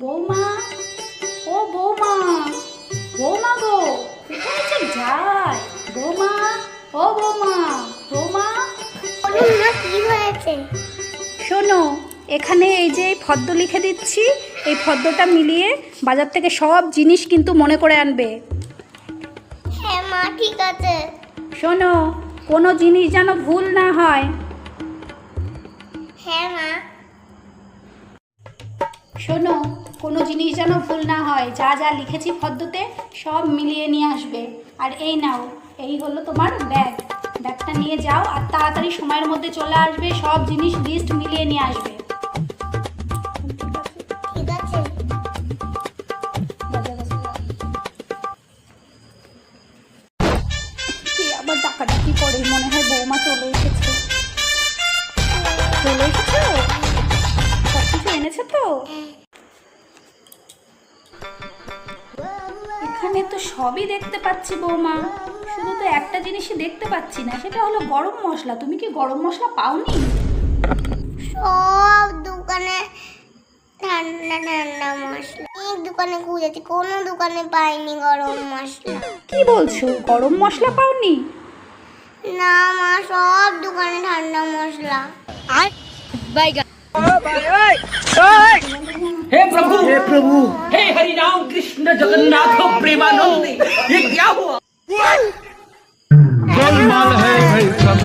বৌমা, ও বৌমা, বৌমা গো, কোথায় যে যায়? বৌমা, ও বৌমা, বৌমা। বলুন না, কি হয়েছে? শোনো, এখানে এই যে ফর্দ লিখে দিচ্ছি, এই ফর্দটা মিলিয়ে বাজার থেকে সব জিনিস কিন্তু মনে করে আনবে। হ্যাঁ মা, ঠিক আছে। শোনো, কোনো জিনিস যেন ভুল না হয়। হ্যাঁ মা। শোনো, কোনো জিনিস যেন ভুল না হয়, যা যা লিখেছি ফর্দতে সব মিলিয়ে নিয়ে আসবে। আর এই নাও, এই হলো তোমার ব্যাগ। ব্যাগটা নিয়ে যাও আর তাড়াতাড়ি সময়ের মধ্যে চলে আসবে, সব জিনিস লিস্ট মিলিয়ে নিয়ে আসবে। ঠিক আছে। কে আবার ডাকাডাকি করে? মনে হয় বৌমা চলে এসেছে। চলে এসেছো? সব কিছু এনেছে তো? এখানে তো সবই দেখতে পাচ্ছি বৌমা, শুধু তো একটা জিনিসই দেখতে পাচ্ছি না, সেটা হলো গরম মশলা। তুমি কি গরম মশলা পাওনি? সব দোকানে ঠান্ডা ঠান্ডা মশলা। অনেক দোকানে খুঁজেছি, কোনো দোকানে পাইনি গরম মশলা। কি বলছো, গরম মশলা পাওনি? না মা, সব দোকানে ঠান্ডা মশলা। हे प्रभु हे हरि राम कृष्ण जगन्नाथ प्रेमानंद ये क्या हुआ? गोलमाल है भाई सब।